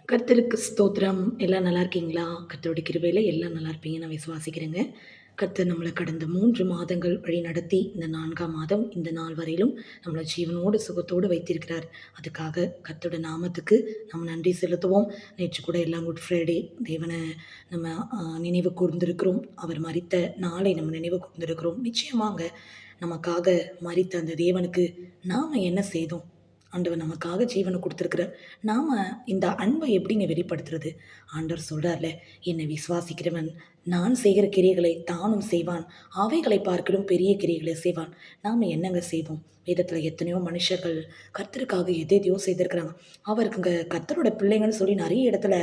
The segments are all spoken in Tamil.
கர்த்தருக்கு ஸ்தோத்திரம். எல்லாம் நல்லா இருக்கீங்களா? கர்த்தருடைய கிருபையில எல்லாம் நல்லா இருப்பீங்கன்னு நான் விசுவாசிக்கிறேங்க. கர்த்தர் நம்மள கடந்த 3 மாதங்கள் வழிநடத்தி, இந்த 4ஆம் மாதம் இந்த நாள் வரையிலும் நம்மள ஜீவனோடு, சுகத்தோடு வைத்திருக்கிறார். அதுக்காக கர்த்தருடைய நாமத்துக்கு நம்ம நன்றி செலுத்துவோம். நேற்று கூட எல்லாம் குட் ஃப்ரைடே தேவன நம்ம நினைவு கூர்ந்திருக்கிறோம். அவர் மரித்த நாளை நம்ம நினைவு கூர்ந்திருக்கிறோம். நிச்சயமாங்க நமக்காக மரித்த அந்த தேவனுக்கு நாம என்ன செய்தோம்? ஆண்டவர் நமக்காக ஜீவனை கொடுத்துருக்குறார். நாம இந்த அன்பை எப்படிங்க வெளிப்படுத்துறது? ஆண்டவர் சொல்றார்ல, என்னை விசுவாசிக்கிறவன் நான் செய்கிற கிரியைகளை தானும் செய்வான். அவைகளை பார்க்கிலும் பெரிய கிரியைகளை செய்வான். நாம என்னங்க செய்வோம்? வேதத்துல எத்தனையோ மனுஷர்கள் கர்த்தருக்காக எதையோ செய்திருக்கிறாங்க. அவருக்குங்க கர்த்தரோட பிள்ளைங்கன்னு சொல்லி நிறைய இடத்துல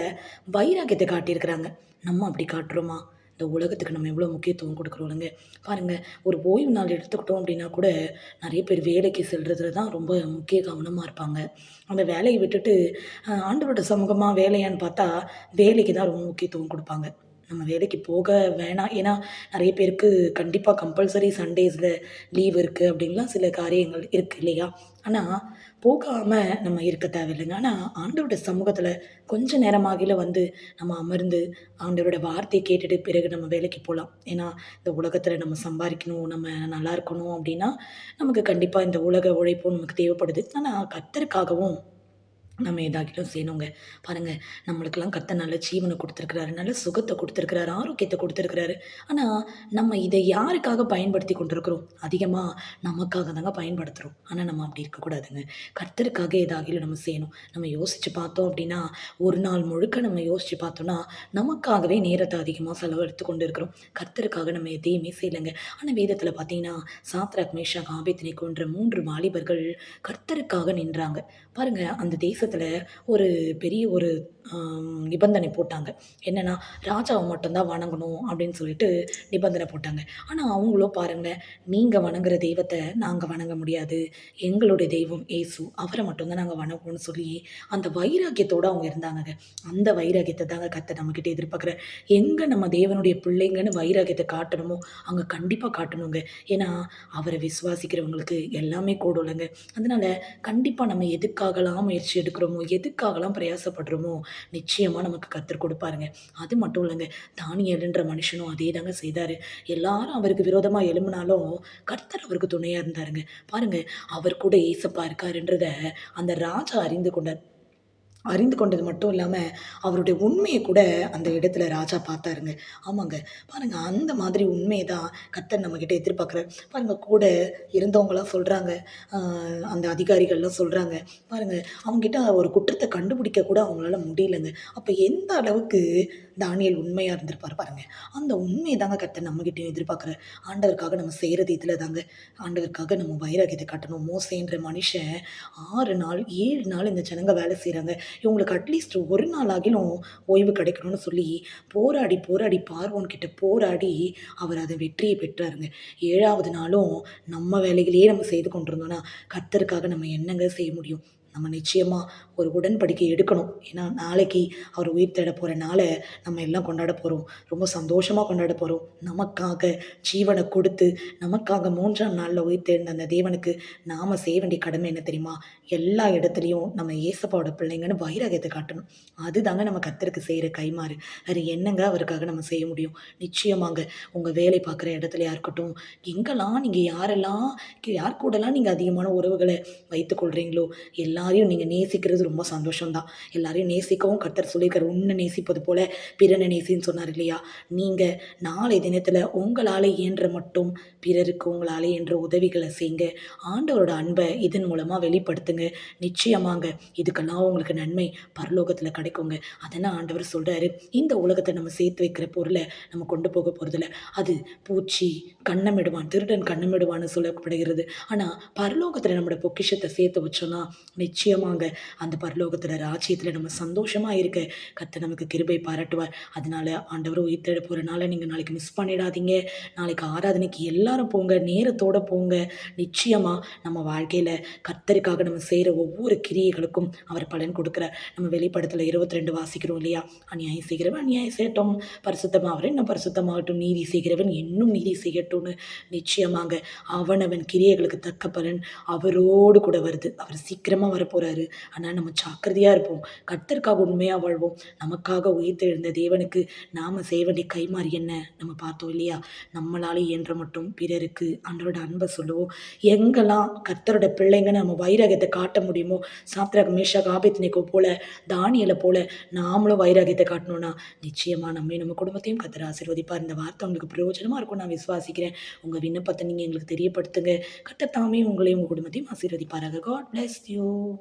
வைராக்கியத்தை காட்டியிருக்கிறாங்க. நம்ம அப்படி காட்டுறோமா? இந்த உலகத்துக்கு நம்ம எவ்வளோ முக்கியத்துவம் கொடுக்குறோம்லங்க. பாருங்க, ஒரு ஓய்வு நாள் எடுத்துக்கிட்டோம் அப்படின்னா கூட நிறைய பேர் வேலைக்கு செல்றதுல தான் ரொம்ப முக்கிய கவனமா இருப்பாங்க. அந்த வேலைய விட்டுட்டு ஆண்டவரோட சமூகமா வேலையான்னு பார்த்தா, வேலைக்கு தான் ரொம்ப முக்கியத்துவம் குடுப்பாங்க. நம்ம வேலைக்கு போக வேணாம். ஏன்னா, நெறைய பேருக்கு கண்டிப்பா கம்பல்சரி சண்டேஸ்ல லீவ் இருக்கு அப்படின்லாம் சில காரியங்கள் இருக்கு இல்லையா? ஆனா, போகாம நம்ம இருக்க தேவையில்லைங்க. ஆனா, ஆண்டவருடைய சமூகத்துல கொஞ்ச நேரமாகில வந்து நம்ம அமர்ந்து, ஆண்டவரோட வார்த்தைய கேட்டுட்டு பிறகு நம்ம வேலைக்கு போலாம். ஏன்னா, இந்த உலகத்துல நம்ம சம்பாரிக்கணும், நம்ம நல்லா இருக்கணும் அப்படின்னா, நமக்கு கண்டிப்பா இந்த உலக உழைப்பும் நமக்கு தேவைப்படுது. ஆனா, கர்த்தருக்காகவும் நம்ம ஏதாகிலும் செய்யணுங்க. பாருங்க, நம்மளுக்கெல்லாம் கர்த்தர் நல்ல ஜீவன குடுத்துருக்கிறாரு, நல்ல சுகத்த குடுத்துருக்கிறாரு, ஆரோக்கியத்த குடுத்துருக்கிறாரு. ஆனா, நம்ம இத யாருக்காக பயன்படுத்திக் கொண்டிருக்கிறோம்? அதிகமா நமக்காக தாங்க பயன்படுத்துறோம். ஆனா, நம்ம அப்படி இருக்கக்கூடாதுங்க. கர்த்தருக்காக ஏதாகிலும் நம்ம செய்யணும். நம்ம யோசிச்சு பார்த்தோம் அப்படின்னா, ஒரு நாள் முழுக்க நம்ம யோசிச்சு பார்த்தோம்னா, நமக்காகவே நேரத்த அதிகமா செலவழித்து கொண்டு இருக்கிறோம். கர்த்தருக்காக நம்ம எதையுமே செய்யலங்க. ஆனா, வேதத்துல பார்த்தீங்கன்னா, சாத்ராக், மேஷாக், ஆபேத்நேகோன்ற 3 வாலிபர்கள் கர்த்தருக்காக நின்றாங்க. பாருங்க, அந்த தேசத்துல ஒரு பெரிய ஒரு நிபந்தனை போட்டாங்க. என்னன்னா, ராஜாவ மட்டும் தான் வணங்கணும் அப்படின்னு சொல்லிட்டு நிபந்தனை போட்டாங்க. ஆனா, அவங்களோ பாருங்க, நீங்க வணங்குற தெய்வத்த நாங்க வணங்க முடியாது. எங்களுடைய தெய்வம் இயேசு. அவர மட்டும் தான் நாங்க வணங்குவோம்னு சொல்லி, அந்த வைராக்கியத்தோட அவங்க இருந்தாங்கங்க. அந்த வைராக்கியத்த தாங்க கர்த்தர் நம்மகிட்ட எதிர்பார்க்கிறார். எங்க நம்ம தேவனுடைய பிள்ளைங்கன்னு வைராக்கியத்த காட்டணுமோ, அங்க கண்டிப்பா காட்டணுங்க. ஏன்னா, அவர விசுவாசிக்கிறவங்களுக்கு எல்லாமே கூடும்லங்க. அதனால கண்டிப்பா நம்ம எதுக்காகலாம் முயற்சி எடுக்கிறோமோ, எதுக்காகலாம் பிரயாசப்படுறோமோ, நிச்சயமா நமக்கு கர்த்தர் கொடுப்பாருங்க. அது மட்டும் இல்லங்க, தானியேலுன்ற மனுஷனும் அதே தாங்க செய்தாரு. எல்லாரும் அவருக்கு விரோதமா எழும்புனாலும், கர்த்தர் அவருக்கு துணையா இருந்தாருங்க. பாருங்க, அவர் கூட ஏசப்பா இருக்காருன்றத அந்த ராஜா அறிந்து கொண்டார். அறிந்து கொண்டது மட்டும் இல்லாம, அவருடைய உண்மைய கூட அந்த இடத்துல ராஜா பார்த்தாருங்க. ஆமாங்க. பாருங்க, அந்த மாதிரி உண்மைய தான் கர்த்தர் நம்மகிட்ட எதிர்பார்க்குறார். பாருங்க, கூட இருந்தவங்கலாம் சொல்றாங்க, அ அந்த அதிகாரிகள்லாம் சொல்றாங்க, பாருங்க, அவங்கிட்ட ஒரு குற்றத்த கண்டுபிடிக்க கூட அவங்களால முடியலங்க. அப்ப எந்த அளவுக்கு தானியேல் உண்மையா இருந்திருப்பாரு பாருங்க. அந்த உண்மைய தாங்க கர்த்தர் நம்மகிட்டயும் எதிர்பார்க்குறார். ஆண்டவருக்காக நம்ம செய்றது இதுல தாங்க. ஆண்டவருக்காக நம்ம வைராக்கியத்த காட்டணும். மோசேன்ற மனுஷன் 6 நாள், 7 நாள் இந்த ஜனங்க வேலை செய்றாங்க. இவங்களுக்கு அட்லீஸ்ட் ஒரு நாள் ஆகிலும் ஓய்வு கிடைக்கணும்னு சொல்லி போராடி, போராடி பார்வோன் கிட்ட போராடி அவர் அத வெற்றிய பெற்றாருங்க. 7வது நாளும் நம்ம வேலைகளையே நம்ம செய்து கொண்டிருந்தோம்னா, கர்த்தருக்காக நம்ம என்னங்க செய்ய முடியும்? நம்ம நிச்சயமா ஒரு உடன்படிக்கை எடுக்கணும். ஏன்னா, நாளைக்கு அவர் உயிர் தேட போற நாள நம்ம எல்லாம் கொண்டாட போறோம். ரொம்ப சந்தோஷமா கொண்டாட போறோம். நமக்காக ஜீவன கொடுத்து, நமக்காக 3ஆம் நாள்ல உயிர் தெழுந்த அந்த தேவனுக்கு நாம செய்ய வேண்டிய கடமை என்ன தெரியுமா? எல்லா இடத்துலயும் நம்ம இயேசப்பாவோட பிள்ளைங்கன்னு வைராக்கியத்த காட்டணும். அதுதாங்க நம்ம கர்த்தருக்கு செய்ற கைமாறு. வேற என்னங்க அவருக்காக நம்ம செய்ய முடியும்? நிச்சயமாங்க. உங்க வேலை பார்க்குற இடத்துலயா இருக்கட்டும், எங்கெல்லாம் நீங்க யார் கூடலாம் நீங்க அதிகமான உறவுகள வைத்துக் கொள்றீங்களோ, எல்லாரையும் நீங்க நேசிக்கிறது ரொம்ப சந்தோஷம் தான். எல்லாரையும் நேசிக்கவும் கர்த்தர் சொல்லியிருக்காரு. "உன்ன நேசிப்பது போல பிறனை நேசின்னு" சொன்னார் இல்லையா? நீங்க நாளை தினத்துல உங்களால இயன்ற மட்டும் பிறருக்கு உங்களால இயன்ற உதவிகள செய்யுங்க. ஆண்டவரோட அன்ப இதன் மூலமா வெளிப்படுத்துங்க. நிச்சயமாங்க இதுக்கெல்லாம் உங்களுக்கு நன்மை பரலோகத்துல கிடைக்குங்க. அதனால ஆண்டவர் சொல்றாரு, இந்த உலகத்த நம்ம சேர்த்து வைக்கிற பொருள நம்ம கொண்டு போக போறதில்ல. அது பூச்சி கன்னமிடுவான், திருடன் கன்னமிடுவான்னு சொல்லப்படுகிறது. ஆனா, பரலோகத்துல நம்மோட பொக்கிஷத்த சேர்த்து வச்சோம்னா, நிச்சயமாங்க அந்த பரலோகத்துல ராஜ்யத்துல நம்ம சந்தோஷமா இருக்க கர்த்தர் நமக்கு கிருபை பாராட்டுவார். அதனால ஆண்டவர் உயிர் தெழ போறனால நீங்க நாளைக்கு மிஸ் பண்ணிடாதீங்க. நாளைக்கு ஆராதனைக்கு எல்லாரும் போங்க. நேரத்தோட போங்க. நிச்சயமா நம்ம வாழ்க்கையில கர்த்தருக்காக நம்ம செய்ற ஒவ்வொரு கிரியைகளுக்கும் அவர் பலன் கொடுக்கிறார். நம்ம வெளிப்படத்துல 22 வாசிக்கிறோம் இல்லையா? அநியாயம் செய்கிறவன் அநியாயம் செய்யட்டும், பரிசுத்தமாவரன் இன்னும் பரிசுத்தமாகட்டும், நீதி செய்கிறவன் இன்னும் நீதி செய்யட்டும்னு. நிச்சயமாங்க அவனவன் கிரியைகளுக்கு தக்க பலன் அவரோடு கூட வருது. அவர் சீக்கிரமா வரப்போறாரு. ஆனால் நம்ம ஜாக்கிரதையாக இருப்போம். கர்த்தருக்காக உண்மையாக வாழ்வோம். நமக்காக உயிர்த்தெழுந்த தேவனுக்கு நாம் செய்ய வேண்டிய கைமாறி என்ன நம்ம பார்த்தோம் இல்லையா? நம்மளால இயன்ற மட்டும் பிறருக்கு ஆண்டவரோட அன்பை சொல்லுவோம். எங்கெல்லாம் கர்த்தரோட பிள்ளைங்கன்னு நம்ம வைராகியத்தை காட்ட முடியுமோ, சாத்ராக், மேஷாக், ஆபேத்நேகோ போல, தானியேல போல நாமளும் வைராகியத்தை காட்டணும்னா, நிச்சயமா நம்மையும் நம்ம குடும்பத்தையும் கர்த்தர் ஆசீர்வதிப்பார். இந்த வார்த்தை உங்களுக்கு பிரயோஜனமா இருக்கும்னு நான் விசுவாசிக்கிறேன். உங்க விண்ணப்பத்தை நீங்க எங்களுக்கு தெரியப்படுத்துங்க. கர்த்தர் தாமே உங்களையும் உங்க குடும்பத்தையும் ஆசீர்வதிப்பாராக. God bless you.